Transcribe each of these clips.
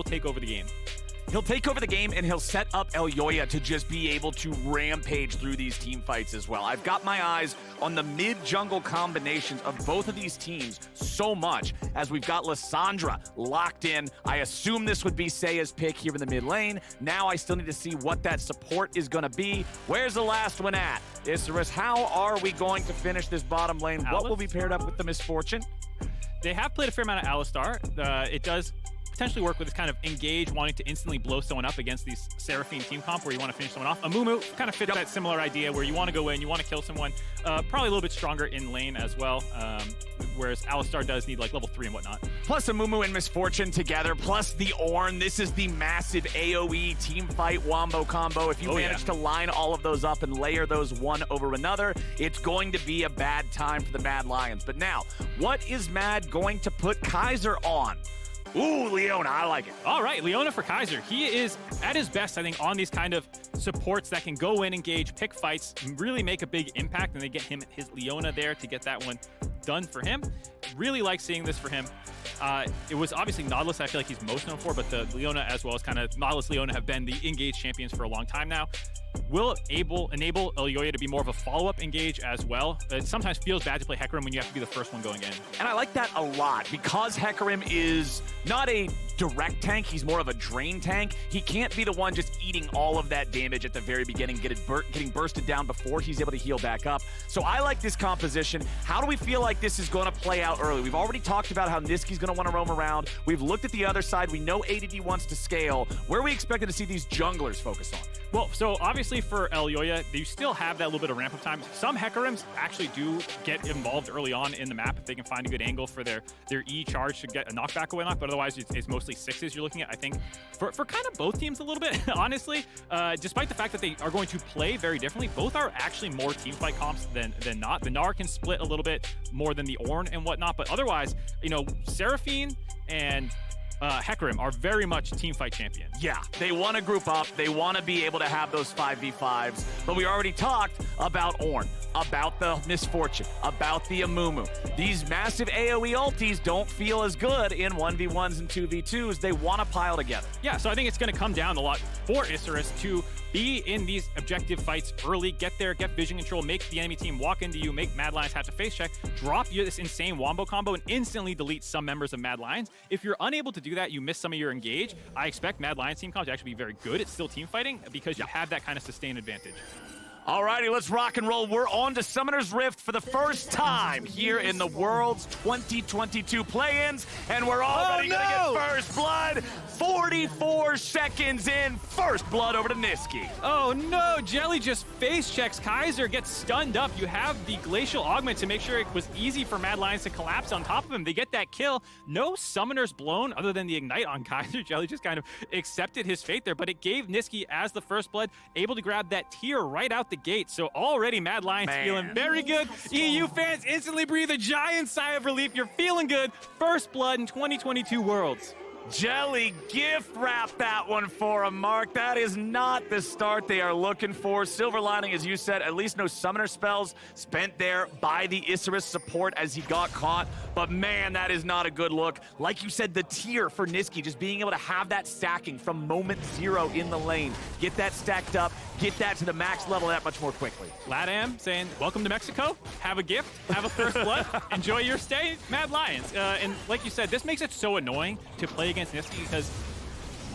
take over the game. He'll take over the game, and he'll set up Elyoya to just be able to rampage through these team fights as well. I've got my eyes on the mid-jungle combinations of both of these teams so much, as we've got Lissandra locked in. I assume this would be Seiya's pick here in the mid lane. Now I still need to see what that support is going to be. Where's the last one at? Isserus, how are we going to finish this bottom lane? What will be paired up with the Misfortune? They have played a fair amount of Alistar. It does potentially work with this kind of engage, wanting to instantly blow someone up against these Seraphine team comp where you want to finish someone off. Amumu kind of fits that similar idea where you want to go in, you want to kill someone, probably a little bit stronger in lane as well, whereas Alistar does need like level 3 and whatnot. Plus Amumu and Misfortune together, plus the Ornn. This is the massive AoE team fight wombo combo. If you manage to line all of those up and layer those one over another, it's going to be a bad time for the Mad Lions. But now, what is Mad going to put Kaiser on? Ooh, Leona, I like it. All right, Leona for Kaiser. He is at his best, I think, on these kind of supports that can go in, engage, pick fights, really make a big impact, and they get him his Leona there to get that one done for him. Really like seeing this for him. It was obviously Nautilus I feel like he's most known for, but the Leona as well as kind of Nautilus, Leona have been the engage champions for a long time now. Will enable Elyoya to be more of a follow-up engage as well. It sometimes feels bad to play Hecarim when you have to be the first one going in. And I like that a lot because Hecarim is not a direct tank, he's more of a drain tank. He can't be the one just eating all of that damage at the very beginning, getting bursted down before he's able to heal back up. So I like this composition. How do we feel like this is going to play out early? We've already talked about how Niski's going to want to roam around. We've looked at the other side. We know ADD wants to scale. Where are we expected to see these junglers focus on? Well, so obviously for Elyoya, you still have that little bit of ramp-up time. Some Hecarims actually do get involved early on in the map if they can find a good angle for their E charge to get a knockback away, but otherwise it's mostly 6s you're looking at, I think, for kind of both teams a little bit, honestly. Despite the fact that they are going to play very differently, both are actually more teamfight comps than not. The Gnar can split a little bit more than the Ornn and whatnot, but otherwise, you know, Seraphine and Hecarim are very much teamfight champions. Yeah, they want to group up. They want to be able to have those 5v5s. But we already talked about Ornn, about the Misfortune, about the Amumu. These massive AoE ultis don't feel as good in 1v1s and 2v2s. They want to pile together. Yeah, so I think it's going to come down a lot for Isserus to be in these objective fights early, get there, get vision control, make the enemy team walk into you, make Mad Lions have to face check, drop you this insane wombo combo, and instantly delete some members of Mad Lions. If you're unable to do that, you miss some of your engage. I expect Mad Lions team comp to actually be very good. It's still team fighting because you have that kind of sustained advantage. Alrighty, let's rock and roll. We're on to Summoner's Rift for the first time here in the World's 2022 play-ins, and we're already gonna get first blood. 44 seconds in, first blood over to Niski. Oh no, Jelly just face checks Kaiser, gets stunned up. You have the Glacial Augment to make sure it was easy for Mad Lions to collapse on top of him. They get that kill. No Summoners blown other than the Ignite on Kaiser. Jelly just kind of accepted his fate there, but it gave Niski as the first blood, able to grab that tier right out the gate. So already Mad Lions feeling very good. EU fans instantly breathe a giant sigh of relief. You're feeling good. First blood in 2022 Worlds. Jelly gift wrap that one for him, Mark. That is not the start they are looking for. Silver lining, as you said, at least no summoner spells spent there by the Isserus support as he got caught. But man, that is not a good look. Like you said, the tier for Niski, just being able to have that stacking from moment 0 in the lane. Get that stacked up, get that to the max level that much more quickly. Ladam saying, welcome to Mexico. Have a gift, have a first blood, enjoy your stay, Mad Lions. And like you said, this makes it so annoying to play against Niski because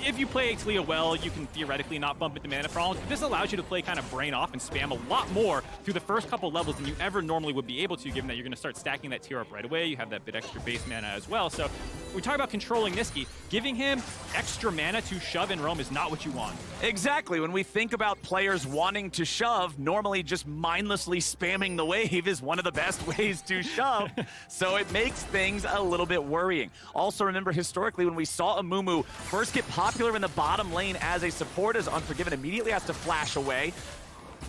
if you play Talia well, you can theoretically not bump into mana problems. This allows you to play kind of brain off and spam a lot more through the first couple levels than you ever normally would be able to, given that you're going to start stacking that tier up right away. You have that bit extra base mana as well. So we talk about controlling Niski. Giving him extra mana to shove and roam is not what you want. Exactly. When we think about players wanting to shove, normally just mindlessly spamming the wave is one of the best ways to shove. So it makes things a little bit worrying. Also remember historically when we saw Amumu first get popular in the bottom lane as a support, as Unforgiven immediately has to flash away.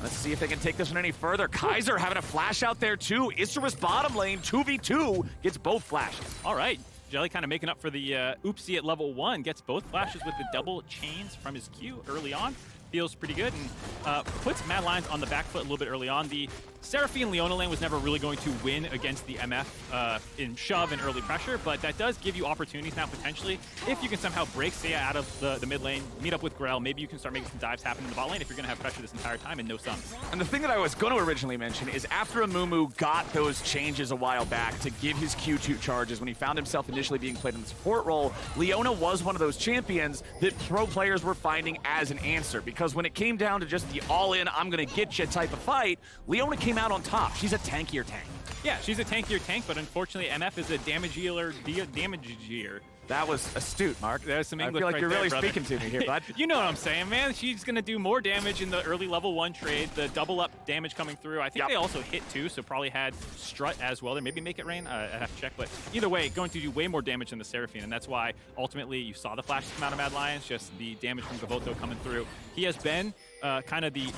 Let's see if they can take this one any further. Kaiser having a flash out there too. Isserus bottom lane, 2v2, gets both flashes. All right. Jelly kind of making up for the oopsie at level 1, gets both flashes with the double chains from his Q early on. feels pretty good and puts Mad Lions on the back foot a little bit early on. The Seraphine Leona lane was never really going to win against the MF in shove and early pressure, but that does give you opportunities now potentially. If you can somehow break Seiya out of the mid lane, meet up with Grell, maybe you can start making some dives happen in the bot lane if you're going to have pressure this entire time and no suns. And the thing that I was going to originally mention is after Amumu got those changes a while back to give his Q2 charges when he found himself initially being played in the support role, Leona was one of those champions that pro players were finding as an answer, because when it came down to just the all-in, I'm going to get you type of fight, Leona came out on top. She's a tankier tank. Yeah, she's a tankier tank, but unfortunately MF is a damageer. That was astute, Mark. There's some English. I feel like right you're really there, speaking to me here, bud. You know what I'm saying, man. She's going to do more damage in the early level 1 trade, the double up damage coming through. I think they also hit too, so probably had Strut as well. There maybe Make It Rain. I have to check, but either way, going to do way more damage than the Seraphine, and that's why ultimately you saw the flashes come out of Mad Lions, just the damage from Gavoto coming through. He has been kind of the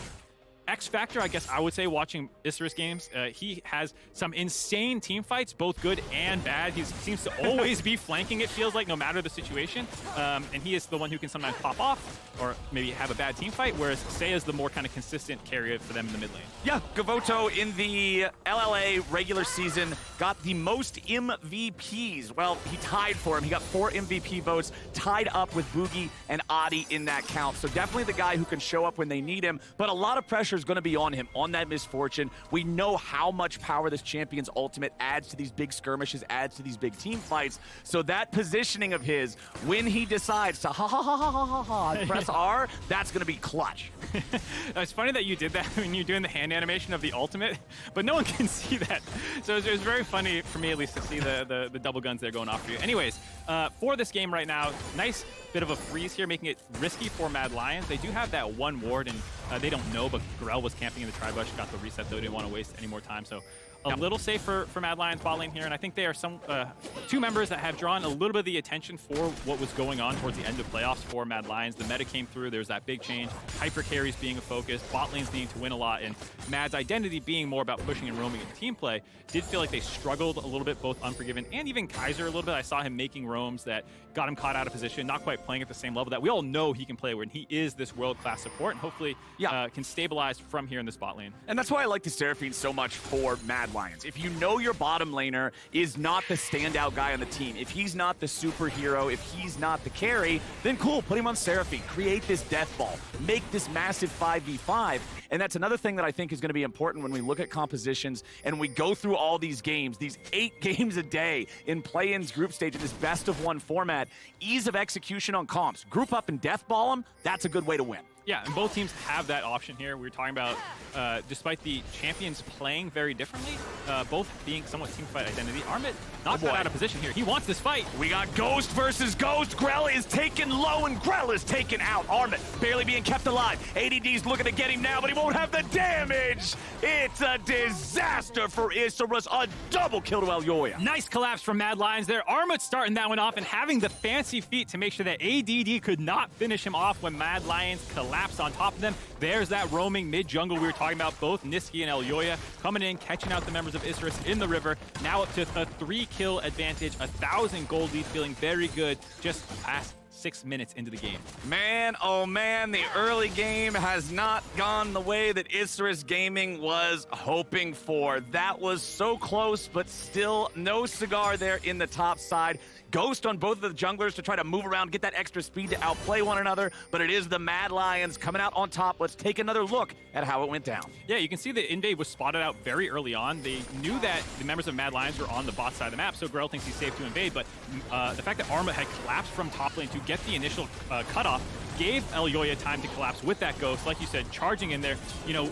X factor, I guess I would say, watching Isurus games. He has some insane team fights, both good and bad. He seems to always be flanking, it feels like, no matter the situation. And he is the one who can sometimes pop off or maybe have a bad team fight, whereas Seiya is the more kind of consistent carrier for them in the mid lane. Yeah, Gavoto in the LLA regular season got the most MVPs. Well, he tied for him. He got 4 MVP votes, tied up with Boogie and Adi in that count. So definitely the guy who can show up when they need him, but a lot of pressure is going to be on him, on that misfortune. We know how much power this champion's ultimate adds to these big skirmishes, adds to these big team fights. So that positioning of his, when he decides to press R, that's going to be clutch. It's funny that you did that when you're doing the hand animation of the ultimate, but no one can see that. So it was very funny for me, at least, to see the double guns there going off for you. Anyways, for this game right now, nice bit of a freeze here, making it risky for Mad Lions. They do have that one ward, and they don't know, but Grell was camping in the tri-bush, got the reset, though, didn't want to waste any more time. So a little safe for Mad Lions bot lane here, and I think they are some 2 members that have drawn a little bit of the attention for what was going on towards the end of playoffs for Mad Lions. The meta came through, there's that big change, hyper carries being a focus, bot lanes needing to win a lot, and Mad's identity being more about pushing and roaming and team play. Did feel like they struggled a little bit, both Unforgiven and even Kaiser a little bit. I saw him making roams that got him caught out of position, not quite playing at the same level that we all know he can play when he is this world-class support, and hopefully can stabilize from here in this bot lane. And that's why I like the Seraphine so much for Mad Lions. If you know your bottom laner is not the standout guy on the team, if he's not the superhero, if he's not the carry, then cool, put him on Seraphine. Create this death ball. Make this massive 5v5. And that's another thing that I think is going to be important when we look at compositions and we go through all these games, these 8 games a day in play-ins group stage in this best-of-1 format. Ease of execution on comps. Group up and death ball them, that's a good way to win. Yeah, and both teams have that option here. We were talking about, despite the champions playing very differently, both being somewhat team fight identity. Armit not got out of position here. He wants this fight. We got Ghost versus Ghost. Grell is taken low and Grell is taken out. Armit barely being kept alive. ADD's looking to get him now, but he won't have the damage. It's a disaster for Isurus. A double kill to Elyoya. Nice collapse from Mad Lions there. Armit starting that one off and having the fancy feat to make sure that ADD could not finish him off when Mad Lions collapsed on top of them. There's that roaming mid-jungle we were talking about, both Niski and Elyoya coming in, catching out the members of Isurus in the river. Now up to a 3-kill advantage, 1,000 gold lead, feeling very good just past 6 minutes into the game. Man, oh man, the early game has not gone the way that Isurus Gaming was hoping for. That was so close, but still no cigar there in the top side. Ghost on both of the junglers to try to move around, get that extra speed to outplay one another, but it is the Mad Lions coming out on top. Let's take another look at how it went down. Yeah, you can see the invade was spotted out very early on. They knew that the members of Mad Lions were on the bot side of the map, so Grell thinks he's safe to invade, but the fact that Arma had collapsed from top lane to get the initial cutoff gave Elyoya time to collapse with that Ghost. Like you said, charging in there, you know,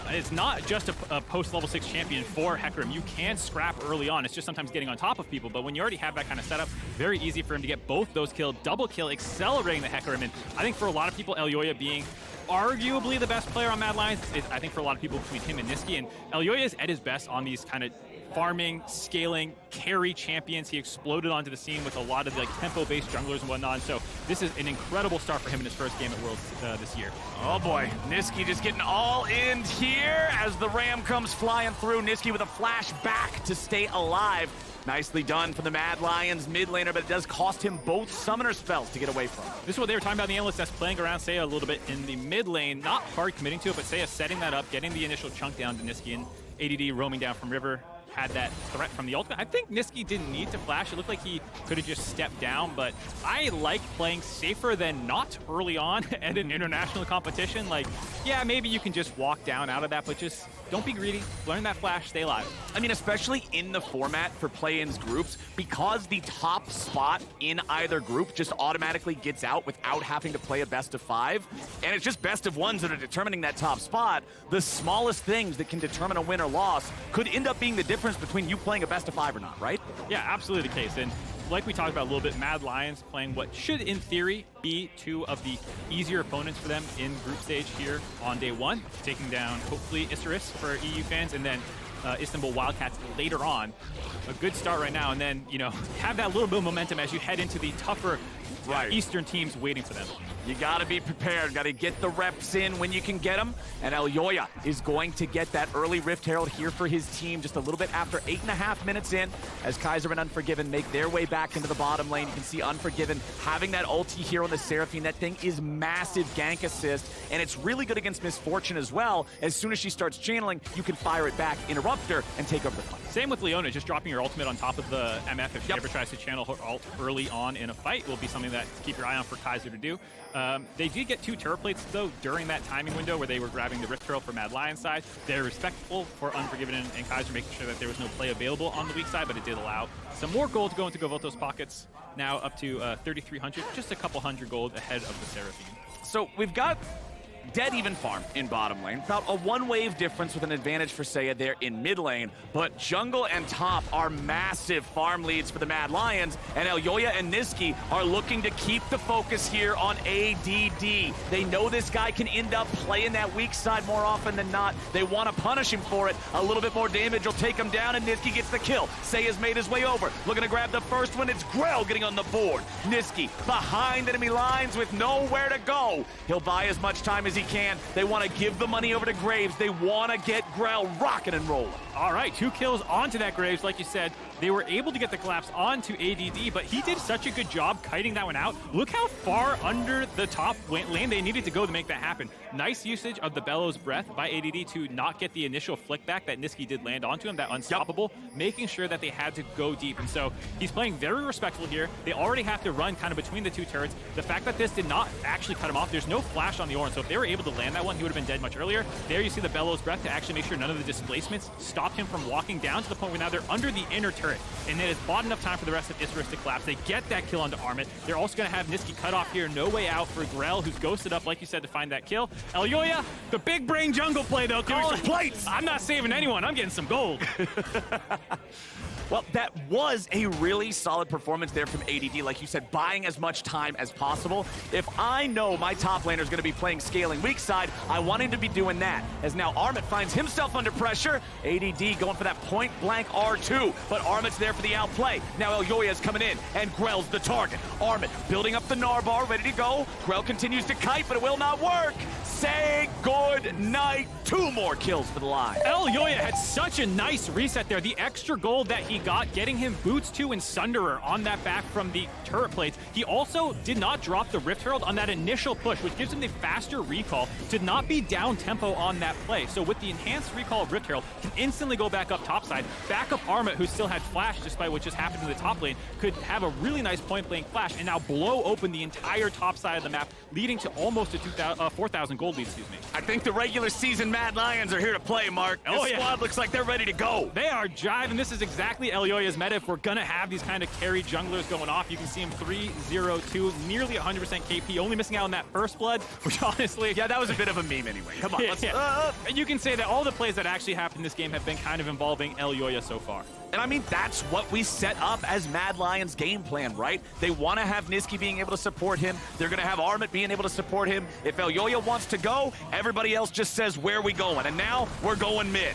it's not just a post-level 6 champion for Hecarim. You can scrap early on. It's just sometimes getting on top of people. But when you already have that kind of setup, very easy for him to get both those kills, double kill, accelerating the Hecarim. And I think for a lot of people, Elyoya being arguably the best player on Mad Lions, I think for a lot of people between him and Niski. And Elyoya is at his best on these kind of farming, scaling, carry champions. He exploded onto the scene with a lot of like tempo-based junglers and whatnot. So this is an incredible start for him in his first game at Worlds this year. Oh boy, Niski just getting all in here as the Ram comes flying through. Niski with a flash back to stay alive. Nicely done for the Mad Lions mid laner, but it does cost him both summoner spells to get away from. This is what they were talking about in the analyst that's playing around Seiya a little bit in the mid lane. Not hard committing to it, but Seiya setting that up, getting the initial chunk down to Niski, and ADD roaming down from River. Had that threat from the ultimate. I think Niski didn't need to flash. It looked like he could have just stepped down, but I like playing safer than not early on at an international competition. Like, yeah, maybe you can just walk down out of that, but just don't be greedy. Learn that flash, stay alive. I mean, especially in the format for play-ins groups, because the top spot in either group just automatically gets out without having to play a best of 5, and it's just best of 1s that are determining that top spot, the smallest things that can determine a win or loss could end up being the difference between you playing a best of 5 or not, right? Yeah, absolutely the case. And like we talked about a little bit, Mad Lions playing what should, in theory, be 2 of the easier opponents for them in group stage here on day 1, taking down, hopefully, Isurus for EU fans, and then Istanbul Wildcats later on. A good start right now, and then, you know, have that little bit of momentum as you head into the tougher Eastern teams waiting for them. You gotta be prepared, gotta get the reps in when you can get them, and Elyoya is going to get that early Rift Herald here for his team just a little bit after 8.5 minutes in, as Kaiser and Unforgiven make their way back into the bottom lane. You can see Unforgiven having that ulti here on the Seraphine. That thing is massive gank assist, and it's really good against Misfortune as well. As soon as she starts channeling, you can fire it back, interrupt her, and take over the fight. Same with Leona, just dropping your ultimate on top of the MF if she ever tries to channel her ult early on in a fight will be something that to keep your eye on for Kaiser to do. They did get 2 turret plates, though, during that timing window where they were grabbing the Rift Herald for Mad Lion's side. They're respectful for Unforgiven and Kaiser, making sure that there was no play available on the weak side, but it did allow some more gold to go into Govoto's pockets. Now up to 3,300, just a couple hundred gold ahead of the Seraphine. So we've got dead even farm in bottom lane. About a 1-wave difference with an advantage for Seiya there in mid lane, but jungle and top are massive farm leads for the Mad Lions, and Elyoya and Niski are looking to keep the focus here on ADD. They know this guy can end up playing that weak side more often than not. They want to punish him for it. A little bit more damage will take him down, and Niski gets the kill. Seiya's made his way over. Looking to grab the first one. It's Grell getting on the board. Niski behind enemy lines with nowhere to go. He'll buy as much time as he can. They want to give the money over to Graves. They want to get Grell rocking and rolling. All right, 2 kills onto that Graves. Like you said, they were able to get the collapse onto ADD, but he did such a good job kiting that one out. Look how far under the top lane they needed to go to make that happen. Nice usage of the Bellows Breath by ADD to not get the initial flick back that Niski did land onto him, that unstoppable, making sure that they had to go deep. And so he's playing very respectful here. They already have to run kind of between the 2 turrets. The fact that this did not actually cut him off, there's no flash on the Orin, so if they were able to land that one, he would have been dead much earlier. There you see the Bellows Breath to actually make sure none of the displacements stopped him from walking down to the point where now they're under the inner turret. And then it's bought enough time for the rest of Isurus to collapse. They get that kill onto Armit. They're also going to have Niski cut off here. No way out for Grell, who's ghosted up, like you said, to find that kill. Elyoya, the big brain jungle play, though. There's some plates. I'm not saving anyone. I'm getting some gold. Well, that was a really solid performance there from ADD, like you said, buying as much time as possible. If I know my top laner is going to be playing scaling weak side, I want him to be doing that. As now Armit finds himself under pressure, ADD going for that point-blank R2, but Armit's there for the outplay. Now Elyoya's coming in, and Grell's the target. Armit building up the Narbar, ready to go. Grell continues to kite, but it will not work. Say good night. 2 more kills for the line. Elyoya had such a nice reset there. The extra gold that he got, getting him Boots 2 and Sunderer on that back from the turret plates. He also did not drop the Rift Herald on that initial push, which gives him the faster recall to not be down tempo on that play. So with the enhanced recall of Rift Herald, can instantly go back up topside. Back up Armit, who still had flash despite what just happened in the top lane, could have a really nice point-blank flash and now blow open the entire top side of the map, leading to almost a 4,000 gold lead, excuse me. I think the regular season Mad Lions are here to play, Mark. This squad looks like they're ready to go. They are jiving. This is exactly Elyoya's meta. If we're going to have these kind of carry junglers going off, you can see him 3-0-2, nearly 100% KP, only missing out on that first blood, which honestly... Yeah, that was a bit of a meme anyway. Come on. And you can say that all the plays that actually happened in this game have been kind of involving Elyoya so far. And I mean, that's what we set up as Mad Lions' game plan, right? They want to have Niski being able to support him. They're going to have Armit being able to support him. If Elyoya wants to go, everybody else just says, where are we going? And now we're going mid.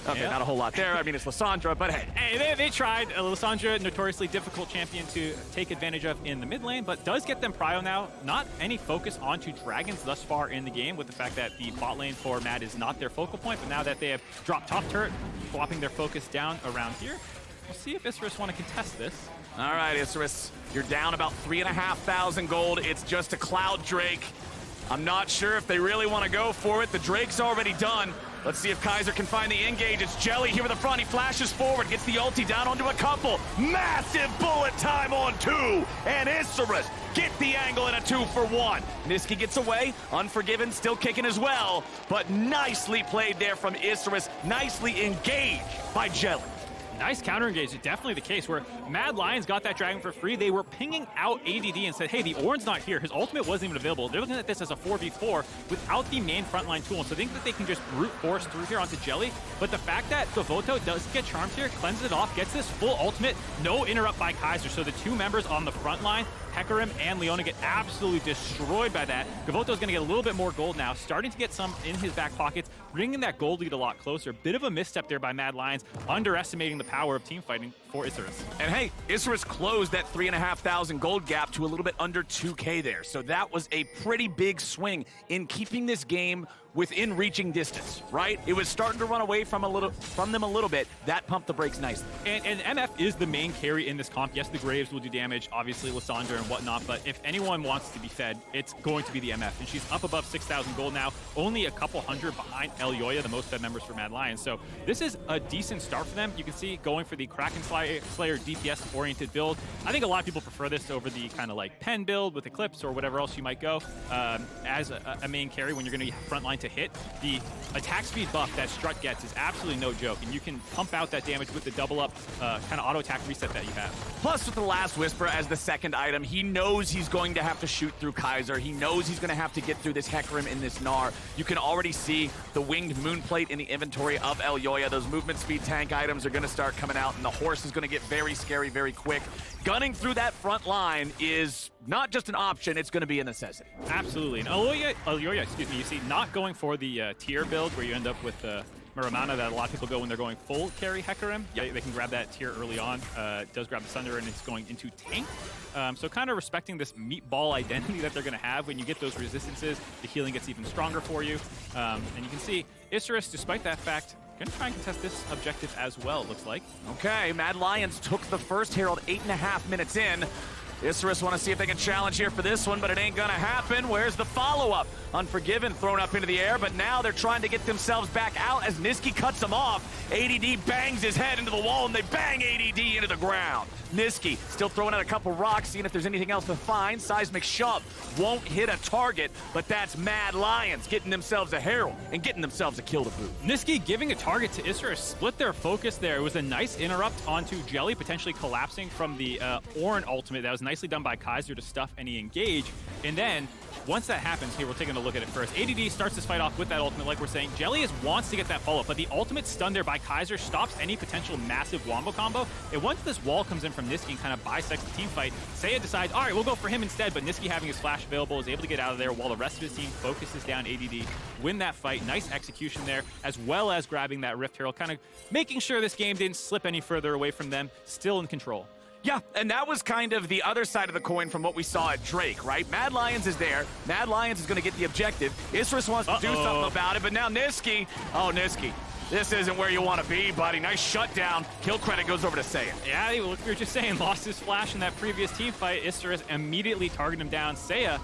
Okay, not a whole lot there. I mean, it's Lissandra, but hey. Hey, they tried. Lissandra, notoriously difficult champion to take advantage of in the mid lane, but does get them prio now. Not any focus onto dragons thus far in the game, with the fact that the bot lane for Mad is not their focal point, but now that they have dropped top turret, swapping their focus down around here. We'll see if Isserus want to contest this. All right, Isserus, you're down about 3,500 gold. It's just a Cloud Drake. I'm not sure if they really want to go for it. The Drake's already done. Let's see if Kaiser can find the engage. It's Jelly here with the front. He flashes forward, gets the ulti down onto a couple. Massive bullet time on 2. And Isserus get the angle in a 2-for-1. Niski gets away. Unforgiven still kicking as well. But nicely played there from Isserus. Nicely engaged by Jelly. Nice counter engage. It's definitely the case where Mad Lions got that dragon for free. They were pinging out ADD and said, hey, the Ornn's not here. His ultimate wasn't even available. They're looking at this as a 4v4 without the main frontline tool. So they think that they can just brute force through here onto Jelly. But the fact that Devoto does get charmed here, cleanses it off, gets this full ultimate, no interrupt by Kaiser. So the two members on the front line, Hecarim and Leona, get absolutely destroyed by that. Devoto's going to get a little bit more gold now, starting to get some in his back pockets, bringing that gold lead a lot closer. Bit of a misstep there by Mad Lions, underestimating the power of team fighting for Isserus. And hey, Isserus closed that 3,500 gold gap to a little bit under 2K there. So that was a pretty big swing in keeping this game within reaching distance, right? It was starting to run away from them a little bit. That pumped the brakes nicely. And MF is the main carry in this comp. Yes, the Graves will do damage, obviously Lysandra and whatnot, but if anyone wants to be fed, it's going to be the MF. And she's up above 6,000 gold now, only a couple hundred behind Elyoya, the most fed members for Mad Lions. So this is a decent start for them. You can see going for the Kraken Slayer DPS-oriented build. I think a lot of people prefer this over the kind of like pen build with Eclipse or whatever else you might go as a main carry when you're going to be frontline to hit. The attack speed buff that Strut gets is absolutely no joke, and you can pump out that damage with the double up kind of auto attack reset that you have. Plus with the Last Whisper as the second item, he knows he's going to have to shoot through Kaiser. He knows he's going to have to get through this Hecarim in this Gnar. You can already see the winged moonplate in the inventory of Elyoya. Those movement speed tank items are going to start coming out, and the horse is going to get very scary very quick. Gunning through that front line is not just an option, it's going to be a necessity. Absolutely. And Elyoya, excuse me, you see not going for the tier build where you end up with Muramana that a lot of people go when they're going full carry Hecarim. Yeah, they can grab that tier early on. It does grab the Thunder and it's going into tank. So kind of respecting this meatball identity that they're going to have. When you get those resistances, the healing gets even stronger for you. And you can see Isserus, despite that fact, going to try and contest this objective as well, it looks like. Okay, Mad Lions took the first Herald 8.5 minutes in. Isserus want to see if they can challenge here for this one, but it ain't gonna happen. Where's the follow-up? Unforgiven thrown up into the air, but now they're trying to get themselves back out as Niski cuts them off. ADD bangs his head into the wall, and they bang ADD into the ground. Niski still throwing out a couple rocks, seeing if there's anything else to find. Seismic shove won't hit a target, but that's Mad Lions getting themselves a Herald and getting themselves a kill to boot. Niski giving a target to Isserus, split their focus there. It was a nice interrupt onto Jelly, potentially collapsing from the Ornn ultimate. That was nicely done by Kaiser to stuff any engage. And then once that happens, here we're taking a look at it first. ADD starts this fight off with that ultimate, like we're saying. Jelly wants to get that follow-up, but the ultimate stun there by Kaiser stops any potential massive wombo combo. And once this wall comes in from Niski and kind of bisects the team fight, Seiya decides, all right, we'll go for him instead, but Niski having his flash available is able to get out of there while the rest of his team focuses down ADD, win that fight. Nice execution there, as well as grabbing that Rift Herald, kind of making sure this game didn't slip any further away from them, still in control. Yeah, and that was kind of the other side of the coin from what we saw at Drake, right? Mad Lions is there. Mad Lions is going to get the objective. Isserus wants to do something about it, but now Niski, oh, Niski, this isn't where you want to be, buddy. Nice shutdown. Kill credit goes over to Seiya. Yeah, we were just saying, lost his flash in that previous team fight. Isserus immediately targeted him down. Seiya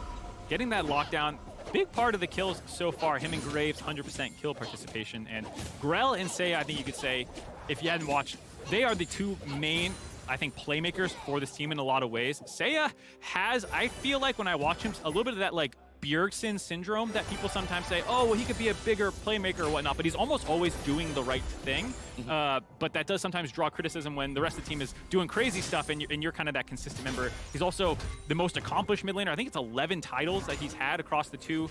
getting that lockdown. Big part of the kills so far, him and Graves, 100% kill participation. And Grell and Seiya, I think you could say, if you hadn't watched, they are the two main, I think, playmakers for this team in a lot of ways. Seiya has, I feel like when I watch him, a little bit of that like Bjergsen syndrome that people sometimes say, oh, well, he could be a bigger playmaker or whatnot, but he's almost always doing the right thing. But that does sometimes draw criticism when the rest of the team is doing crazy stuff and you're kind of that consistent member. He's also the most accomplished mid laner. I think it's 11 titles that he's had across the two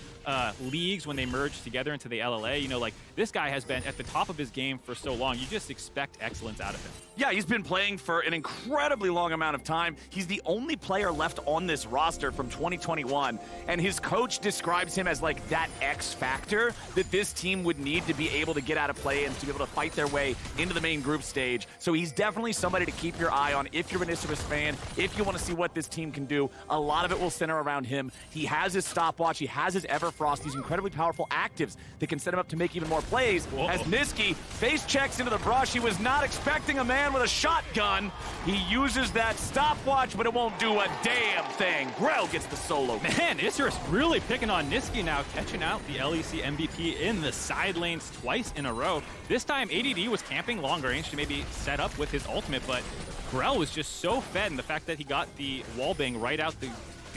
leagues when they merged together into the LLA. You know, like, this guy has been at the top of his game for so long. You just expect excellence out of him. Yeah, he's been playing for an incredibly long amount of time. He's the only player left on this roster from 2021, and his coach coach describes him as like that X factor that this team would need to be able to get out of play and to be able to fight their way into the main group stage. So he's definitely somebody to keep your eye on if you're an Isurus fan, if you want to see what this team can do. A lot of it will center around him. He has his stopwatch, he has his Everfrost, these incredibly powerful actives that can set him up to make even more plays. Whoa. As Niski face checks into the brush, he was not expecting a man with a shotgun. He uses that stopwatch, but it won't do a damn thing. Grell gets the solo. Man, Isurus really picking on Niski now, catching out the LEC MVP in the side lanes twice in a row. This time, ADD was camping long range to maybe set up with his ultimate, but Grell was just so fed, and the fact that he got the wallbang right out the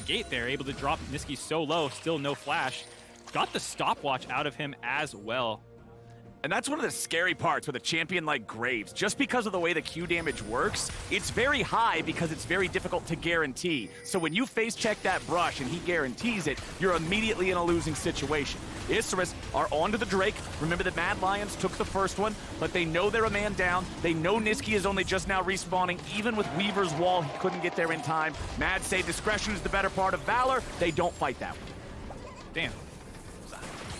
gate there, able to drop Niski so low, still no flash, got the stopwatch out of him as well. And that's one of the scary parts with a champion like Graves. Just because of the way the Q damage works, it's very high because it's very difficult to guarantee. So when you face check that brush and he guarantees it, you're immediately in a losing situation. Isurus are onto the Drake. Remember that Mad Lions took the first one, but they know they're a man down. They know Niski is only just now respawning. Even with Weaver's wall, he couldn't get there in time. Mad say discretion is the better part of valor. They don't fight that one. Damn.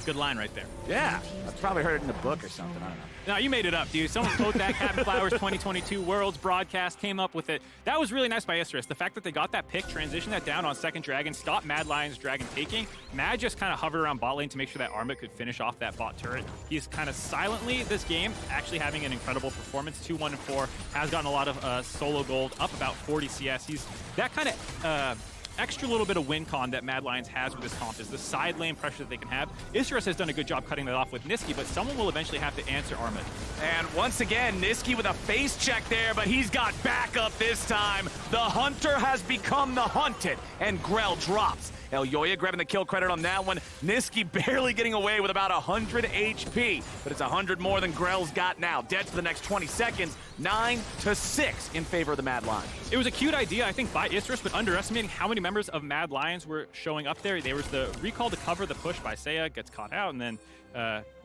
Good line right there. Yeah, I've probably heard it in the book or something, I don't know. No, you made it up, dude. Someone quote that Captain Flowers 2022 Worlds broadcast, came up with it. That was really nice by Isurus. The fact that they got that pick, transitioned that down on second Dragon, stopped Mad Lions Dragon taking. Mad just kind of hovered around bot lane to make sure that Armit could finish off that bot turret. He's kind of silently, this game, actually having an incredible performance. 2-1-4, has gotten a lot of solo gold, up about 40 CS. He's that kind of extra little bit of win con that Mad Lions has with this comp is the side lane pressure that they can have. Isurus has done a good job cutting that off with Niski, but someone will eventually have to answer Armit. And once again, Niski with a face check there, but he's got backup this time. The hunter has become the hunted, and Grell drops. Elyoya grabbing the kill credit on that one. Niski barely getting away with about 100 HP, but it's 100 more than Grell's got now. Dead for the next 20 seconds, 9-6 in favor of the Mad Lions. It was a cute idea, I think, by Isurus, but underestimating how many members of Mad Lions were showing up there. There was the recall to cover the push by Seiya, gets caught out, and then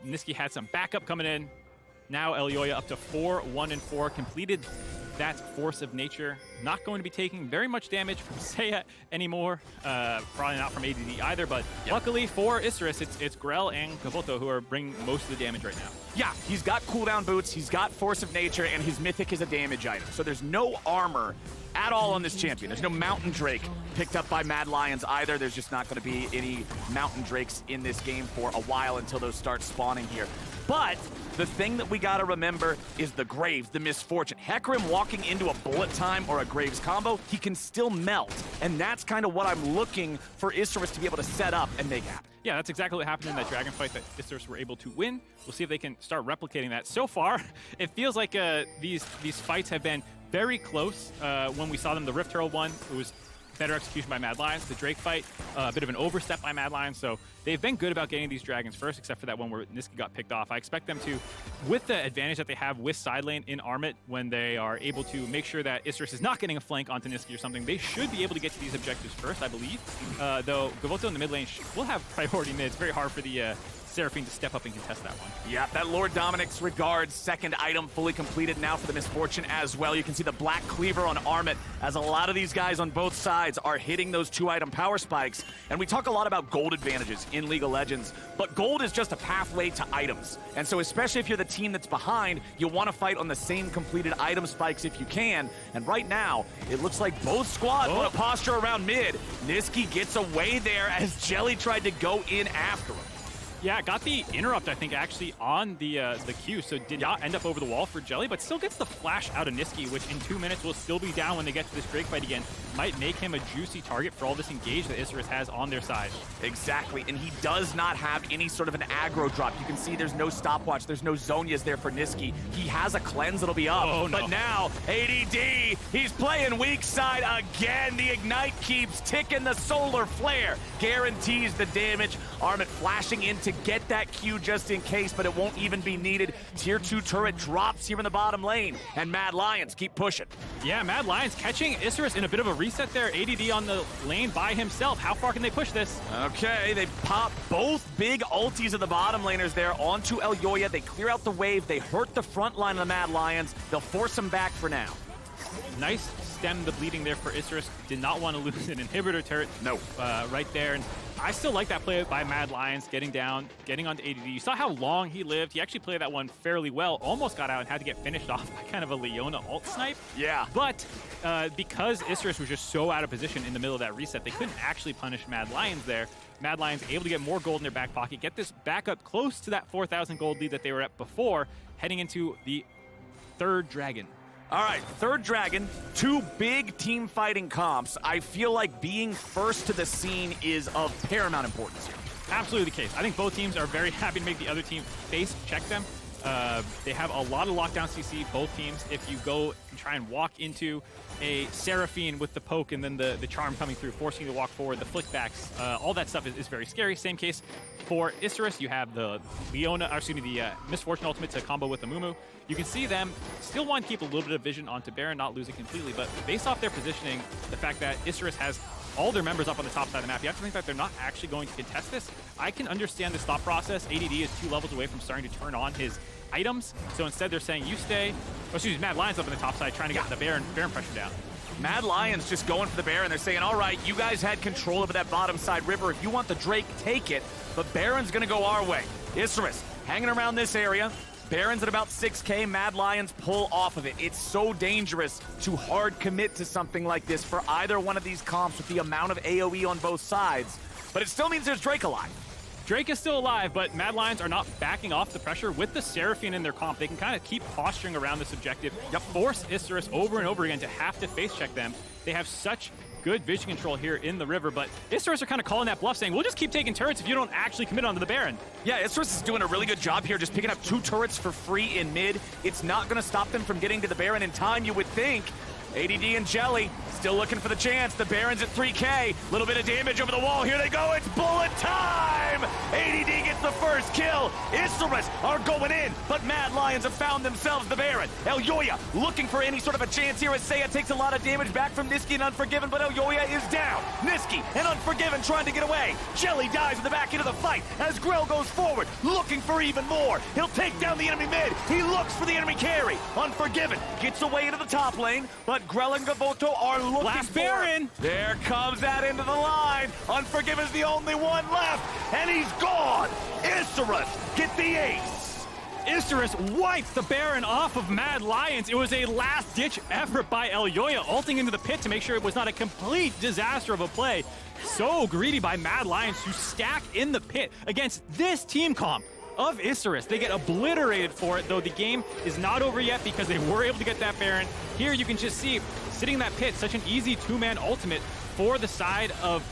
Niski had some backup coming in. Now Elyoya up to 4-1-4, completed that Force of Nature. Not going to be taking very much damage from Seiya anymore. Probably not from ADD either, but luckily for Isurus, it's Grell and Gavoto who are bringing most of the damage right now. Yeah, he's got cooldown boots, he's got Force of Nature, and his Mythic is a damage item. So there's no armor at all on this champion. There's no Mountain Drake picked up by Mad Lions either. There's just not going to be any Mountain Drakes in this game for a while until those start spawning here. But the thing that we got to remember is the Graves, the misfortune. Hecarim walking into a bullet time or a Graves combo, he can still melt. And that's kind of what I'm looking for Isurus to be able to set up and make happen. Yeah, that's exactly what happened in that Dragon fight that Isurus were able to win. We'll see if they can start replicating that. So far, it feels like these fights have been very close. When we saw them, the Rift Herald one, it was better execution by Mad Lions. The Drake fight, a bit of an overstep by Mad Lions. So they've been good about getting these dragons first, except for that one where Niski got picked off. I expect them to, with the advantage that they have with side lane in Armit, when they are able to make sure that Isurus is not getting a flank onto Niski or something, they should be able to get to these objectives first, I believe. Though Gavoto in the mid lane will have priority mid. It's very hard for the Seraphine to step up and contest that one. Yeah, that Lord Dominic's Regards second item fully completed now for the Misfortune as well. You can see the Black Cleaver on Armit as a lot of these guys on both sides are hitting those 2-item power spikes. And we talk a lot about gold advantages in League of Legends, but gold is just a pathway to items. And so especially if you're the team that's behind, you want to fight on the same completed item spikes if you can. And right now, it looks like both squads want to posture around mid. Niski gets away there as Jelly tried to go in after him. Yeah, got the interrupt, I think, actually on the Q, so did not end up over the wall for Jelly, but still gets the flash out of Niski, which in 2 minutes will still be down when they get to this Drake fight again. Might make him a juicy target for all this engage that Isurus has on their side. Exactly, and he does not have any sort of an aggro drop. You can see there's no stopwatch, there's no Zonias there for Niski. He has a cleanse that'll be up, but now ADD, he's playing weak side again. The Ignite keeps ticking, the Solar Flare guarantees the damage. Armit flashing in to get that Q just in case, but it won't even be needed. Tier 2 turret drops here in the bottom lane, and Mad Lions keep pushing. Yeah, Mad Lions catching Isurus in a bit of a reset there. ADD on the lane by himself. How far can they push this? Okay, they pop both big ultis of the bottom laners there onto Elyoya. They clear out the wave. They hurt the front line of the Mad Lions. They'll force them back for now. Nice stem the bleeding there for Isserus. Did not want to lose an inhibitor turret. No. Right there. And I still like that play by Mad Lions, getting down, getting onto ADD. You saw how long he lived. He actually played that one fairly well. Almost got out and had to get finished off by kind of a Leona ult snipe. Yeah. But because Isserus was just so out of position in the middle of that reset, they couldn't actually punish Mad Lions there. Mad Lions able to get more gold in their back pocket, get this back up close to that 4,000 gold lead that they were at before, heading into the third dragon. All right, third dragon, 2 big team fighting comps. I feel like being first to the scene is of paramount importance here. Absolutely the case. I think both teams are very happy to make the other team face check them. They have a lot of lockdown CC, both teams. If you go and try and walk into a Seraphine with the poke and then the charm coming through, forcing you to walk forward, the flickbacks, all that stuff is very scary. Same case for Isserus. You have the Misfortune ultimate to combo with the Mumu. You can see them still want to keep a little bit of vision onto Baron, not losing completely, but based off their positioning, the fact that Isserus has all their members up on the top side of the map, you have to think that they're not actually going to contest this. I can understand this thought process. ADD is 2 levels away from starting to turn on his items, so instead they're saying you stay, Mad Lions up on the top side trying to get the Baron pressure down. Mad Lions just going for the Baron. They're saying, all right, you guys had control over that bottom side river. If you want the Drake, take it, but Baron's gonna go our way. Isserus hanging around this area. Baron's at about 6K. Mad Lions pull off of it. It's so dangerous to hard commit to something like this for either one of these comps with the amount of AoE on both sides. But it still means there's Drake alive. Drake is still alive, but Mad Lions are not backing off the pressure. With the Seraphine in their comp, they can kind of keep posturing around this objective, force Isserus over and over again to have to face check them. They have such good vision control here in the river, but Isserus are kind of calling that bluff, saying, we'll just keep taking turrets if you don't actually commit onto the Baron. Yeah, Isserus is doing a really good job here, just picking up 2 turrets for free in mid. It's not going to stop them from getting to the Baron in time, you would think. ADD and Jelly still looking for the chance. The Baron's at 3K. Little bit of damage over the wall. Here they go. It's bullet time! ADD gets the first kill. Isserus are going in, but Mad Lions have found themselves the Baron. Elyoya looking for any sort of a chance here as Seiya takes a lot of damage back from Niski and Unforgiven, but Elyoya is down. Niski and Unforgiven trying to get away. Jelly dies in the back end of the fight as Grell goes forward, looking for even more. He'll take down the enemy mid. He looks for the enemy carry. Unforgiven gets away into the top lane, but Grell and Gavoto are looking Last for Baron. There comes that into the line. Unforgiven's the only one left, and he's gone. Isserus get the ace. Isserus wipes the Baron off of Mad Lions. It was a last-ditch effort by Elyoya, ulting into the pit to make sure it was not a complete disaster of a play. So greedy by Mad Lions to stack in the pit against this team comp of Isserus. They get obliterated for it, though the game is not over yet because they were able to get that Baron. Here you can just see, sitting in that pit, such an easy 2-man ultimate for the side of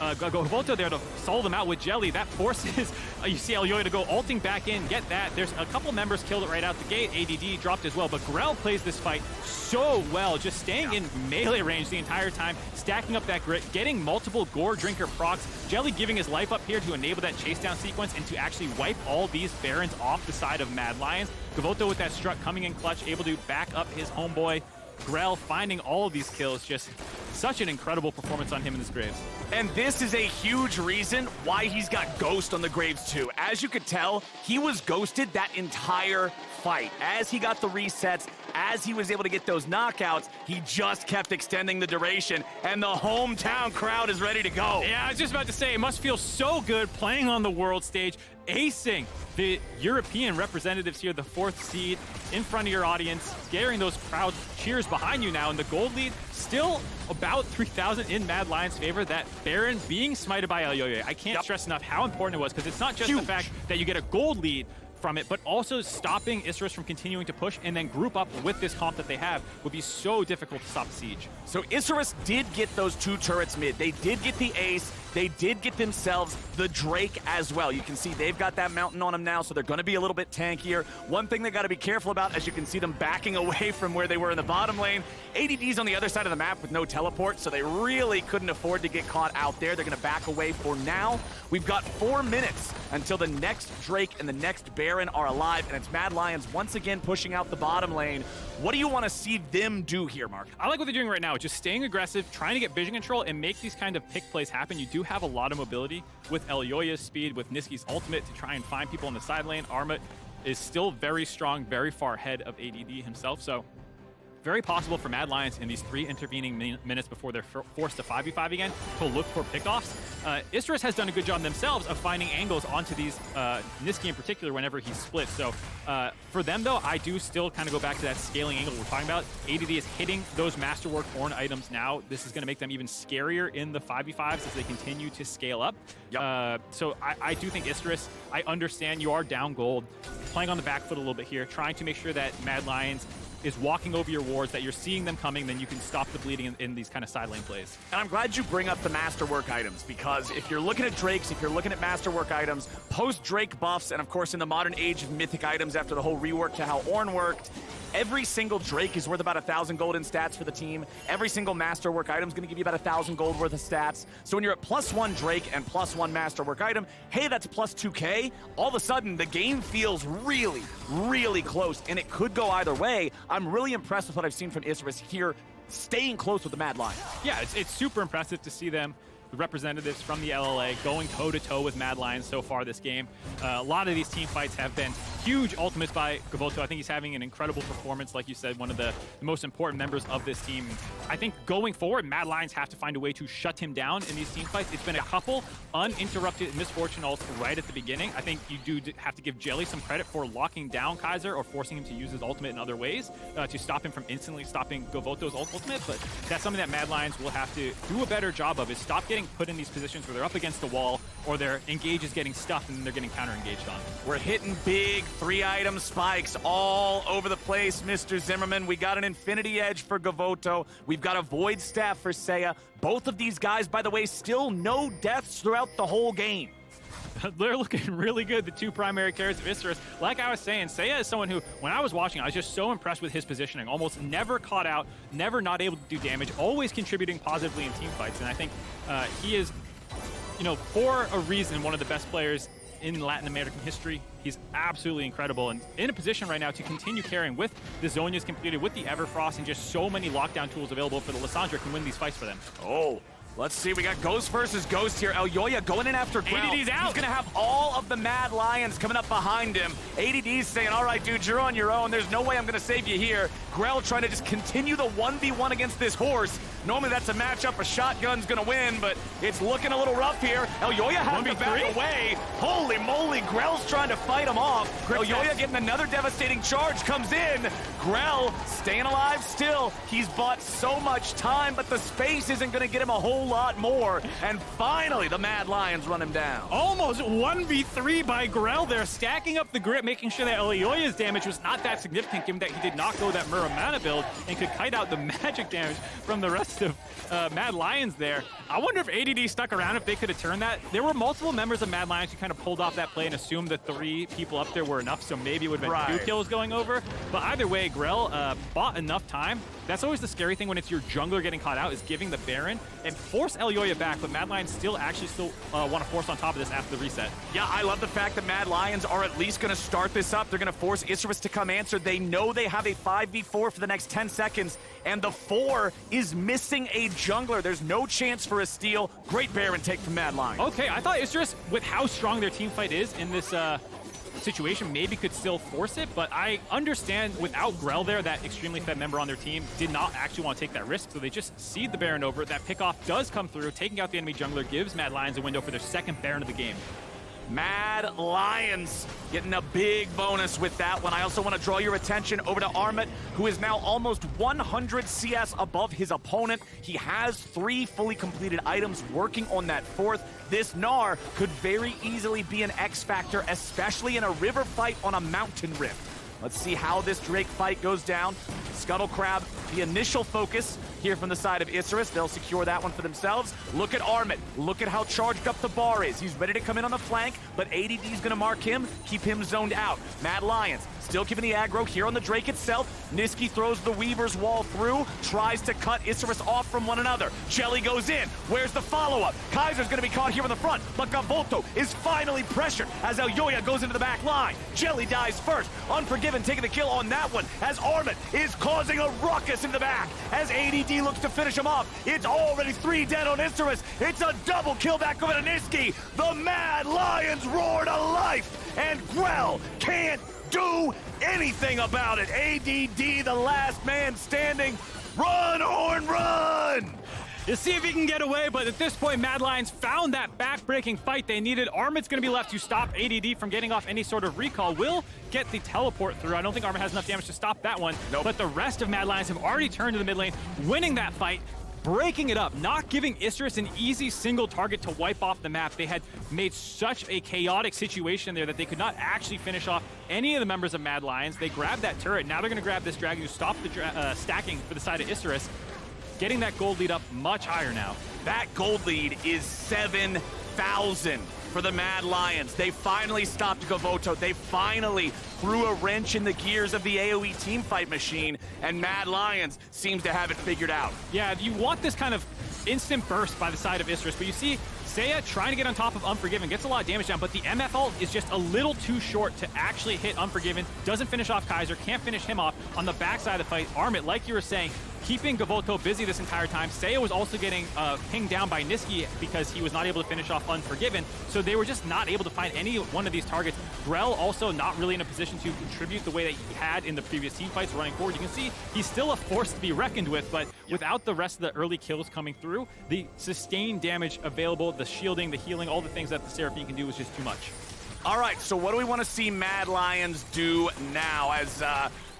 Gavoto there to solve them out with Jelly. That forces, you see Elyoya to go ulting back in, get that. There's a couple members killed right out the gate. ADD dropped as well, but Grell plays this fight so well, just staying in melee range the entire time, stacking up that grit, getting multiple Gore Drinker procs. Jelly giving his life up here to enable that chase down sequence and to actually wipe all these Barons off the side of Mad Lions. Gavoto with that struck coming in clutch, able to back up his homeboy. Grell finding all of these kills, just such an incredible performance on him in this Graves. And this is a huge reason why he's got Ghost on the Graves too. As you could tell, he was ghosted that entire fight. As he got the resets, as he was able to get those knockouts, he just kept extending the duration, and the hometown crowd is ready to go. Yeah, I was just about to say, it must feel so good playing on the world stage, acing the European representatives here, the 4th seed, in front of your audience, getting those crowd cheers behind you now, and the gold lead still about 3,000 in Mad Lions' favor. That Baron being smited by Elyoya, I can't stress enough how important it was, because it's not just the fact that you get a gold lead from it, but also stopping Isserus from continuing to push and then group up with this comp that they have would be so difficult to stop the siege. So Isserus did get those 2 turrets mid. They did get the ace. They did get themselves the Drake as well. You can see they've got that mountain on them now, so they're going to be a little bit tankier. One thing they got to be careful about, as you can see them backing away from where they were in the bottom lane. ADD's on the other side of the map with no teleport, so they really couldn't afford to get caught out there. They're going to back away for now. We've got 4 minutes until the next Drake and the next Baron are alive, and it's Mad Lions once again pushing out the bottom lane. What do you want to see them do here, Mark? I like what they're doing right now, just staying aggressive, trying to get vision control and make these kind of pick plays happen. You do have a lot of mobility with Elyoya's speed, with Niski's ultimate to try and find people in the side lane. Arma is still very strong, very far ahead of ADD himself, so very possible for Mad Lions in these 3 intervening minutes before they're forced to 5v5 again to look for pickoffs. Isurus has done a good job themselves of finding angles onto these, Niski in particular, whenever he splits. So for them, though, I do still kind of go back to that scaling angle we're talking about. ADD is hitting those Masterwork Horn items now. This is going to make them even scarier in the 5v5s as they continue to scale up. Yep. So I do think Isurus, I understand you are down gold, playing on the back foot a little bit here, trying to make sure that Mad Lions is walking over your wards, that you're seeing them coming, then you can stop the bleeding in these kind of side lane plays. And I'm glad you bring up the Masterwork items, because if you're looking at Drakes, if you're looking at Masterwork items, post-Drake buffs, and of course in the modern age of Mythic items after the whole rework to how Ornn worked, every single Drake is worth about 1,000 gold in stats for the team. Every single Masterwork item is going to give you about 1,000 gold worth of stats. So when you're at +1 Drake and +1 Masterwork item, hey, that's plus 2k. All of a sudden, the game feels really, really close, and it could go either way. I'm really impressed with what I've seen from Isurus here, staying close with the Mad Lions. Yeah, it's super impressive to see them, the representatives from the LLA, going toe-to-toe with Mad Lions so far this game. A lot of these team fights have been huge ultimates by Gavoto. I think he's having an incredible performance, like you said, one of the most important members of this team. I think going forward, Mad Lions have to find a way to shut him down in these team fights. It's been a couple uninterrupted Misfortune ults right at the beginning. I think you do have to give Jelly some credit for locking down Kaiser or forcing him to use his ultimate in other ways to stop him from instantly stopping Gavoto's ultimate, but that's something that Mad Lions will have to do a better job of, is stop getting put in these positions where they're up against the wall or their engage is getting stuffed and then they're getting counter-engaged on. We're hitting big 3-item spikes all over the place, Mr. Zimmerman. We got an Infinity Edge for Gavoto. We've got a Void Staff for Seiya. Both of these guys, by the way, still no deaths throughout the whole game. They're looking really good, the 2 primary carries of Isurus. Like I was saying, Seiya is someone who, when I was watching, I was just so impressed with his positioning. Almost never caught out, never not able to do damage, always contributing positively in team fights. And I think he is, for a reason, one of the best players in Latin American history. He's absolutely incredible and in a position right now to continue carrying with the Zhonya's completed, with the Everfrost, and just so many lockdown tools available for the Lissandra can win these fights for them. Oh. Let's see, we got Ghost versus Ghost here. Elyoya going in after Grell. ADD's out. He's gonna have all of the Mad Lions coming up behind him. ADD's saying, all right, dude, you're on your own. There's no way I'm gonna save you here. Grell trying to just continue the 1v1 against this horse. Normally that's a matchup, a shotgun's gonna win, but it's looking a little rough here. Elyoya has to back away. Holy moly, Grell's trying to fight him off. Elyoya getting another devastating charge, comes in. Grell staying alive still. He's bought so much time, but the space isn't gonna get him a whole lot more. And finally, the Mad Lions run him down. Almost 1v3 by Grell there, stacking up the grip, making sure that Elyoya's damage was not that significant, given that he did not go that Muramana build and could kite out the magic damage from the rest of Mad Lions there. I wonder if ADD stuck around, if they could have turned that. There were multiple members of Mad Lions who kind of pulled off that play and assumed the 3 people up there were enough, so maybe it would have been 2 kills going over. But either way, Grell bought enough time. That's always the scary thing when it's your jungler getting caught out, is giving the Baron and force Elyoya back, but Mad Lions still want to force on top of this after the reset. Yeah, I love the fact that Mad Lions are at least going to start this up. They're going to force Isurus to come answer. They know they have a 5v4 for the next 10 seconds, and the 4 is missing a jungler. There's no chance for a steal. Great Baron take from Mad Lions. Okay, I thought Isurus, with how strong their team fight is in this situation, maybe could still force it, but I understand without Grell there, that extremely fed member on their team did not actually want to take that risk, so they just seed the Baron over. That pickoff does come through, taking out the enemy jungler, gives Mad Lions a window for their 2nd Baron of the game. Mad Lions getting a big bonus with that one. I also want to draw your attention over to Armut, who is now almost 100 CS above his opponent. He has 3 fully completed items working on that 4th. This Gnar could very easily be an X factor, especially in a river fight on a mountain rift. Let's see how this Drake fight goes down. Scuttle Crab, the initial focus here from the side of Isurus. They'll secure that one for themselves. Look at Armut. Look at how charged up the bar is. He's ready to come in on the flank, but ADD's gonna mark him, keep him zoned out. Mad Lions still giving the aggro here on the Drake itself. Niski throws the Weaver's Wall through, tries to cut Isurus off from one another. Jelly goes in. Where's the follow-up? Kaiser's gonna be caught here in the front, but Gavoto is finally pressured as Elyoya goes into the back line. Jelly dies first. Unforgiven taking the kill on that one as Armut is causing a ruckus in the back as ADD ADD looks to finish him off. It's already 3 dead on Isurus. It's a double kill back over to Niski. The Mad Lions roar to life, and Grell can't do anything about it. ADD, the last man standing. Run, Horn, run! You see if he can get away, but at this point, Mad Lions found that back-breaking fight they needed. Armit's going to be left to stop ADD from getting off any sort of recall. Will get the teleport through. I don't think Armit has enough damage to stop that one. Nope. But the rest of Mad Lions have already turned to the mid lane, winning that fight, breaking it up, not giving Isurus an easy single target to wipe off the map. They had made such a chaotic situation there that they could not actually finish off any of the members of Mad Lions. They grabbed that turret. Now they're going to grab this dragon to stop the stacking for the side of Isurus. Getting that gold lead up much higher now. That gold lead is 7,000 for the Mad Lions. They finally stopped Gavoto. They finally threw a wrench in the gears of the AoE teamfight machine, and Mad Lions seems to have it figured out. Yeah, you want this kind of instant burst by the side of Isurus, but you see Seiya trying to get on top of Unforgiven, gets a lot of damage down, but the MF ult is just a little too short to actually hit Unforgiven. Doesn't finish off Kaiser, can't finish him off. On the backside of the fight, Armit, like you were saying, keeping Gavoto busy this entire time. Seiya was also getting pinged down by Niski because he was not able to finish off Unforgiven, so they were just not able to find any one of these targets. Grell also not really in a position to contribute the way that he had in the previous team fights running forward. You can see he's still a force to be reckoned with, but without the rest of the early kills coming through, the sustained damage available, the shielding, the healing, all the things that the Seraphine can do is just too much. All right, so what do we want to see Mad Lions do now? As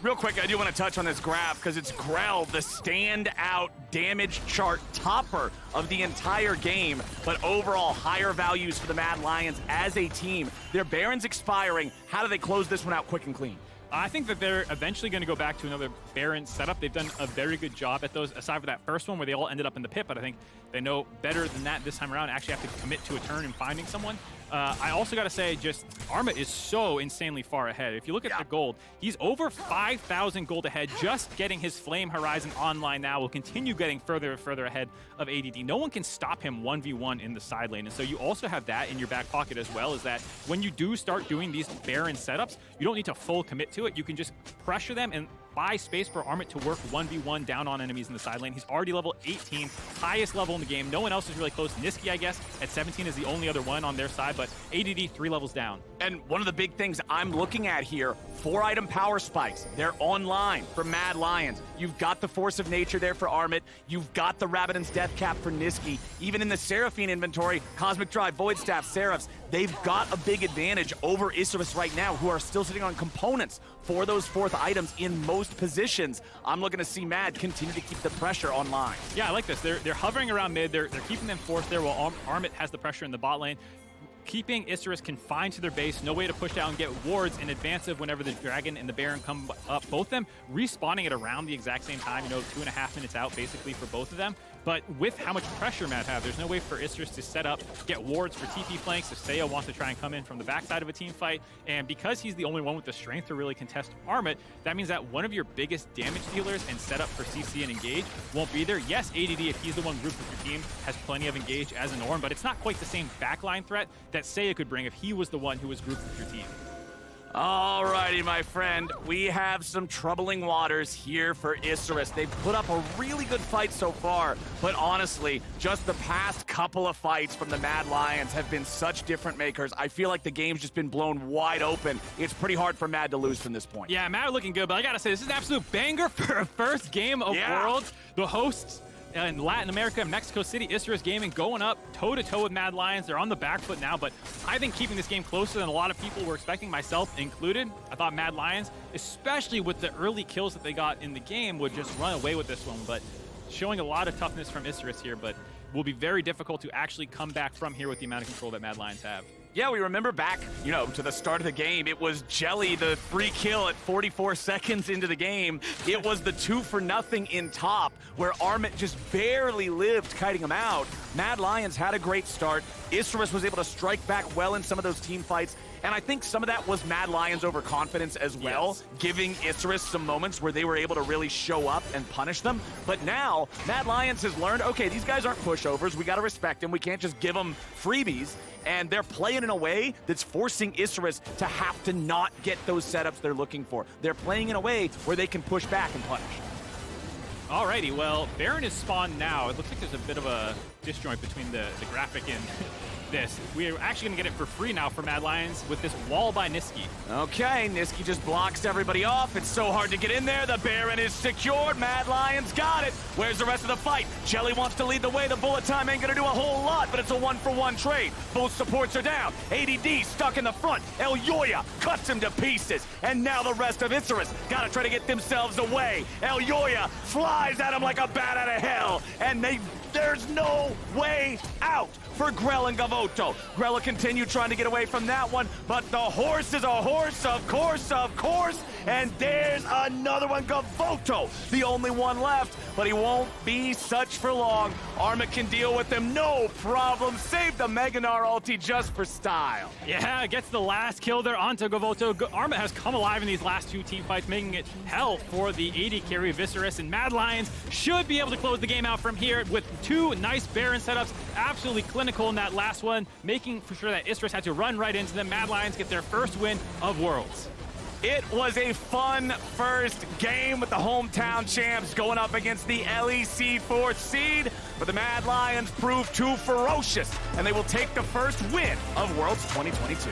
real quick, I do want to touch on this graph because it's Grell, the standout damage chart topper of the entire game, but overall higher values for the Mad Lions as a team. Their Baron's expiring. How do they close this one out quick and clean? I think that they're eventually going to go back to another Baron setup. They've done a very good job at those, aside from that first one where they all ended up in the pit, but I think they know better than that this time around, actually have to commit to a turn and finding someone. I also got to say, just Armit is so insanely far ahead. If you look at the gold, he's over 5,000 gold ahead, just getting his Flame Horizon online now. Will continue getting further and further ahead of ADD. No one can stop him 1v1 in the side lane. And so you also have that in your back pocket as well, is that when you do start doing these Baron setups, you don't need to full commit to it. You can just pressure them and buy space for Armit to work 1v1 down on enemies in the side lane. He's already level 18, highest level in the game. No one else is really close. Niski, I guess, at 17 is the only other one on their side, but ADD 3 levels down. And one of the big things I'm looking at here, 4-item power spikes. They're online for Mad Lions. You've got the Force of Nature there for Armit. You've got the Rabadon's Death Cap for Niski. Even in the Seraphine inventory, Cosmic Drive, Void Staff, Seraphs, they've got a big advantage over Isurus right now, who are still sitting on components for those 4th items in most positions. I'm looking to see Mad continue to keep the pressure online. Yeah, I like this. They're hovering around mid. They're keeping them forced there while Armit has the pressure in the bot lane. Keeping Isurus confined to their base, no way to push out and get wards in advance of whenever the Dragon and the Baron come up. Both of them respawning at around the exact same time, 2.5 minutes out basically for both of them. But with how much pressure Mad have, there's no way for Isurus to set up, get wards for TP flanks if Seiya wants to try and come in from the backside of a team fight. And because he's the only one with the strength to really contest Armit, that means that one of your biggest damage dealers and setup for CC and engage won't be there. Yes, ADD, if he's the one grouped with your team, has plenty of engage as a norm, but it's not quite the same backline threat that Seiya could bring if he was the one who was grouped with your team. Alrighty, my friend, we have some troubling waters here for Isurus. They've put up a really good fight so far, but honestly, just the past couple of fights from the Mad Lions have been such different makers. I feel like the game's just been blown wide open. It's pretty hard for Mad to lose from this point. Yeah, Mad looking good, but I gotta say, this is an absolute banger for a first game of Worlds. The hosts in Latin America and Mexico City, Isurus Gaming going up toe-to-toe with Mad Lions. They're on the back foot now, but I think keeping this game closer than a lot of people were expecting, myself included. I thought Mad Lions, especially with the early kills that they got in the game, would just run away with this one, but showing a lot of toughness from Isurus here, but will be very difficult to actually come back from here with the amount of control that Mad Lions have. Yeah, we remember back, to the start of the game. It was Jelly, the free kill at 44 seconds into the game. It was the 2-for-0 in top, where Armit just barely lived, kiting him out. Mad Lions had a great start. Isurus was able to strike back well in some of those team fights. And I think some of that was Mad Lions' overconfidence as well, giving Isurus some moments where they were able to really show up and punish them. But now, Mad Lions has learned, okay, these guys aren't pushovers. We got to respect them. We can't just give them freebies. And they're playing in a way that's forcing Isurus to have to not get those setups they're looking for. They're playing in a way where they can push back and punish. Alrighty, well, Baron is spawned now. It looks like there's a bit of a disjoint between the graphic and this. We're actually going to get it for free now for Mad Lions with this wall by Niski. Okay, Niski just blocks everybody off. It's so hard to get in there. The Baron is secured. Mad Lions got it. Where's the rest of the fight? Jelly wants to lead the way. The bullet time ain't going to do a whole lot, but it's a one-for-one trade. Both supports are down. ADD stuck in the front. Elyoya cuts him to pieces. And now the rest of Isurus got to try to get themselves away. Elyoya flies at him like a bat out of hell. And there's no way out for Grell and Gavoto. Grell will continue trying to get away from that one, but the horse is a horse, of course, and there's another one, Gavoto, the only one left, but he won't be such for long. Arma can deal with him, no problem. Save the Meganar ulti just for style. Yeah, gets the last kill there onto Gavoto. Arma has come alive in these last two team fights, making it hell for the AD carry Viserys, and Mad Lions should be able to close the game out from here with two nice Baron setups, absolutely clinical in that last one, making for sure that Isurus had to run right into them. Mad Lions get their first win of Worlds. It was a fun first game with the hometown champs going up against the LEC 4th seed, but the Mad Lions proved too ferocious, and they will take the first win of Worlds 2022.